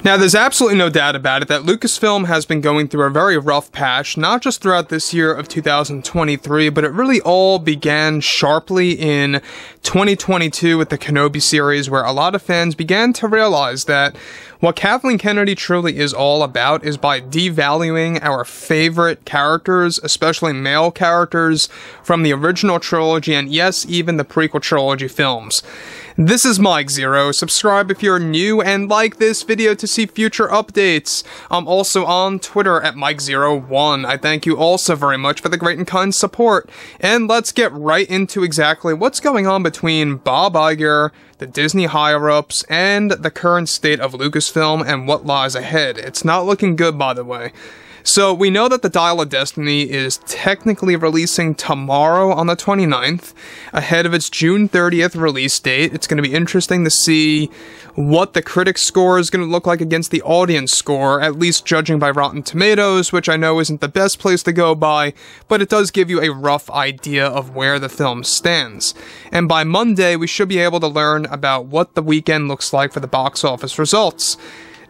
Now, there's absolutely no doubt about it that Lucasfilm has been going through a very rough patch, not just throughout this year of 2023, but it really all began sharply in 2022 with the Kenobi series, where a lot of fans began to realize that what Kathleen Kennedy truly is all about is by devaluing our favorite characters, especially male characters, from the original trilogy and yes, even the prequel trilogy films. This is Mike Zero. Subscribe if you're new and like this video to see future updates. I'm also on Twitter at Mike01. I thank you all so very much for the great and kind support. And let's get right into exactly what's going on between Bob Iger, the Disney higher-ups, and the current state of Lucasfilm and what lies ahead. It's not looking good, by the way. So, we know that the Dial of Destiny is technically releasing tomorrow on the 29th, ahead of its June 30th release date. It's going to be interesting to see what the critic score is going to look like against the audience score, at least judging by Rotten Tomatoes, which I know isn't the best place to go by, but it does give you a rough idea of where the film stands. And by Monday, we should be able to learn about what the weekend looks like for the box office results.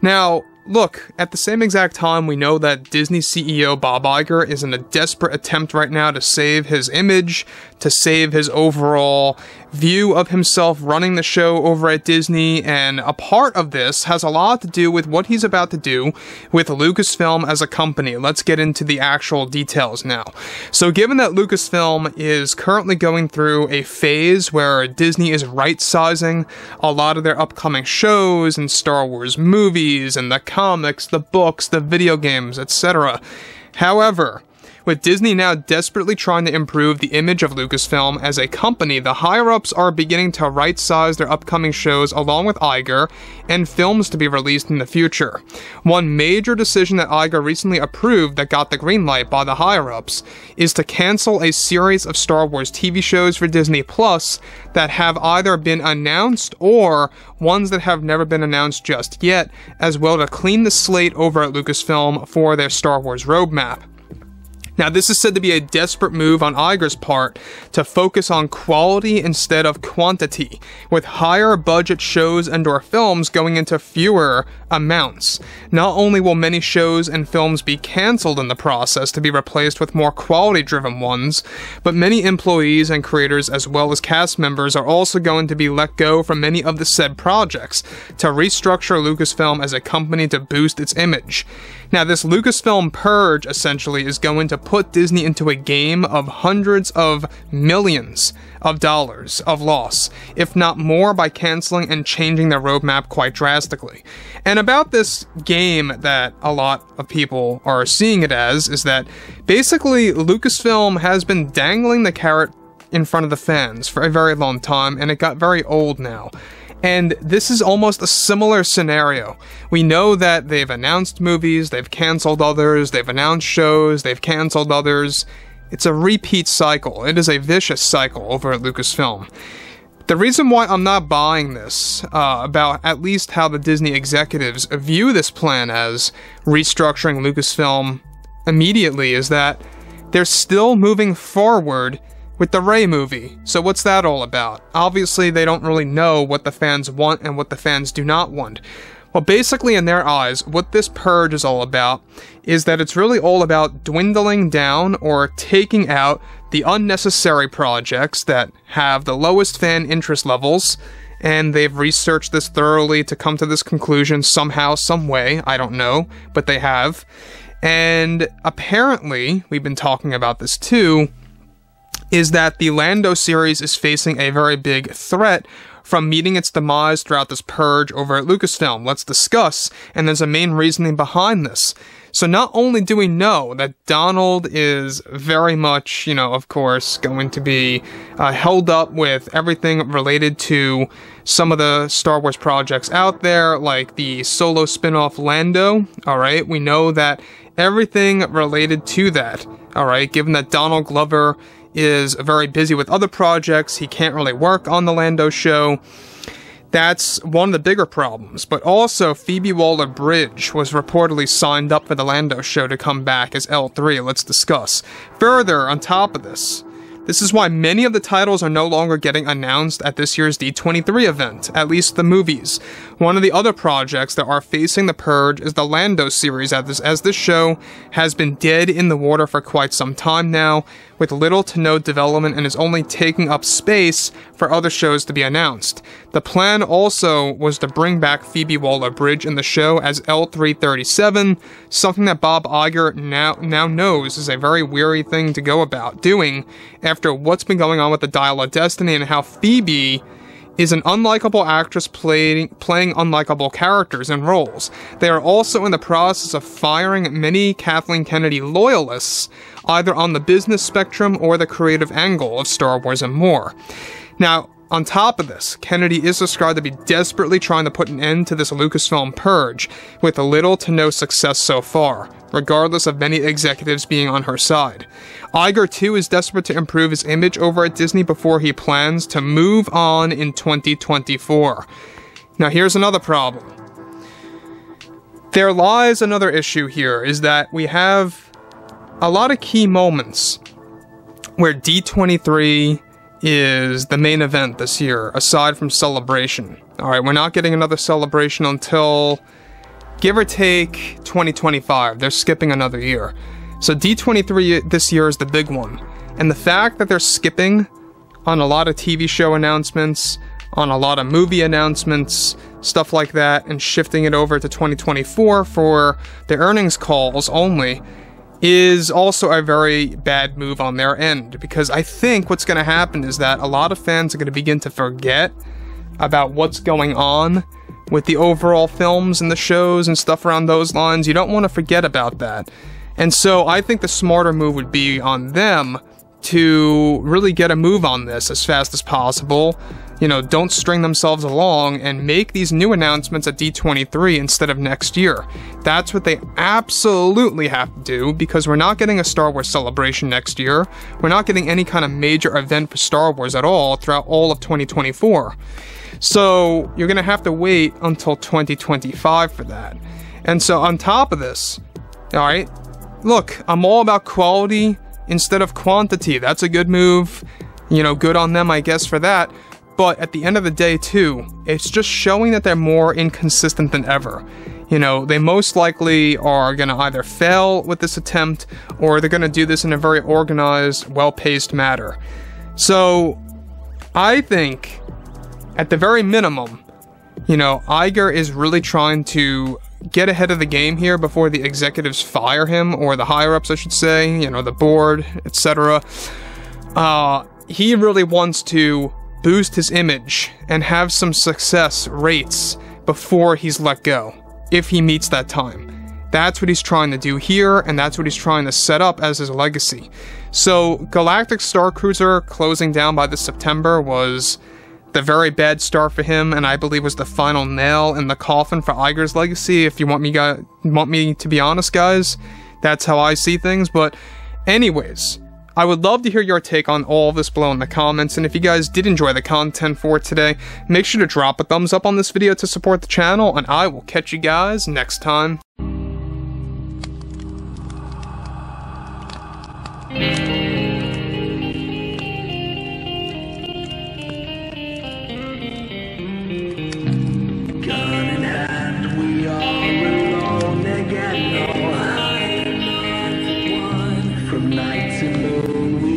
Now, look, at the same exact time, we know that Disney CEO Bob Iger is in a desperate attempt right now to save his image, to save his overall view of himself running the show over at Disney, and a part of this has a lot to do with what he's about to do with Lucasfilm as a company. Let's get into the actual details now. So given that Lucasfilm is currently going through a phase where Disney is right-sizing a lot of their upcoming shows and Star Wars movies and the comics, the books, the video games, etc. However, with Disney now desperately trying to improve the image of Lucasfilm as a company, the higher-ups are beginning to right-size their upcoming shows along with Iger and films to be released in the future. One major decision that Iger recently approved that got the green light by the higher-ups is to cancel a series of Star Wars TV shows for Disney Plus that have either been announced or ones that have never been announced just yet, as well to clean the slate over at Lucasfilm for their Star Wars roadmap. Now, this is said to be a desperate move on Iger's part to focus on quality instead of quantity, with higher budget shows and/or films going into fewer amounts. Not only will many shows and films be cancelled in the process to be replaced with more quality-driven ones, but many employees and creators as well as cast members are also going to be let go from many of the said projects to restructure Lucasfilm as a company to boost its image. Now, this Lucasfilm Purge, essentially, is going to put Disney into a game of hundreds of millions of dollars of loss, if not more, by canceling and changing their roadmap quite drastically. And about this game that a lot of people are seeing it as, is that basically Lucasfilm has been dangling the carrot in front of the fans for a very long time, and it got very old now. And this is almost a similar scenario. We know that they've announced movies, they've canceled others, they've announced shows, they've canceled others. It's a repeat cycle. It is a vicious cycle over at Lucasfilm. The reason why I'm not buying this, about at least how the Disney executives view this plan as restructuring Lucasfilm immediately, is that they're still moving forward with the Rey movie. So what's that all about? Obviously, they don't really know what the fans want and what the fans do not want. Well, basically, in their eyes, what this purge is all about is that it's really all about dwindling down or taking out the unnecessary projects that have the lowest fan interest levels, and they've researched this thoroughly to come to this conclusion somehow, some way, I don't know, but they have. And apparently, we've been talking about this too, is that the Lando series is facing a very big threat from meeting its demise throughout this purge over at Lucasfilm. Let's discuss, and there's a main reasoning behind this. So not only do we know that Donald is very much, of course, going to be held up with everything related to some of the Star Wars projects out there, like the solo spin-off Lando, alright? We know that everything related to that, alright? Given that Donald Glover is very busy with other projects, he can't really work on the Lando show. That's one of the bigger problems. But also, Phoebe Waller-Bridge was reportedly signed up for the Lando show to come back as L3. Let's discuss. Further, on top of this, This is why many of the titles are no longer getting announced at this year's D23 event, at least the movies. One of the other projects that are facing the purge is the Lando series, as this show has been dead in the water for quite some time now, with little to no development, and is only taking up space for other shows to be announced. The plan also was to bring back Phoebe Waller-Bridge in the show as L337, something that Bob Iger now knows is a very weary thing to go about doing after what's been going on with the Dial of Destiny and how Phoebe is an unlikable actress playing unlikable characters and roles. They are also in the process of firing many Kathleen Kennedy loyalists, either on the business spectrum or the creative angle of Star Wars and more. Now, on top of this, Kennedy is described to be desperately trying to put an end to this Lucasfilm purge, with little to no success so far, regardless of many executives being on her side. Iger, too, is desperate to improve his image over at Disney before he plans to move on in 2024. Now, here's another problem. There lies another issue here, is that we have a lot of key moments where D23 is the main event this year, aside from Celebration. Alright, we're not getting another Celebration until, give or take, 2025. They're skipping another year. So D23 this year is the big one. And the fact that they're skipping on a lot of TV show announcements, on a lot of movie announcements, stuff like that, and shifting it over to 2024 for the earnings calls only, is also a very bad move on their end, because I think what's going to happen is that a lot of fans are going to begin to forget about what's going on with the overall films and the shows and stuff around those lines. You don't want to forget about that. And so I think the smarter move would be on them to really get a move on this as fast as possible. You know, don't string themselves along and make these new announcements at D23 instead of next year. That's what they absolutely have to do, because we're not getting a Star Wars Celebration next year. We're not getting any kind of major event for Star Wars at all throughout all of 2024. So you're going to have to wait until 2025 for that. And so on top of this, alright, look, I'm all about quality instead of quantity. That's a good move. You know, good on them, I guess, for that. But at the end of the day, too, it's just showing that they're more inconsistent than ever. You know, they most likely are going to either fail with this attempt, or they're going to do this in a very organized, well-paced manner. So, I think, at the very minimum, you know, Iger is really trying to get ahead of the game here before the executives fire him, or the higher-ups, I should say, you know, the board, etc. He really wants to boost his image and have some success rates before he's let go, if he meets that time. That's what he's trying to do here, and that's what he's trying to set up as his legacy. So, Galactic Starcruiser closing down by this September was the very bad start for him, and I believe was the final nail in the coffin for Iger's legacy. If you want me to be honest, guys, that's how I see things. But anyways, I would love to hear your take on all of this below in the comments, and if you guys did enjoy the content for today, make sure to drop a thumbs up on this video to support the channel, and I will catch you guys next time. From night to moon,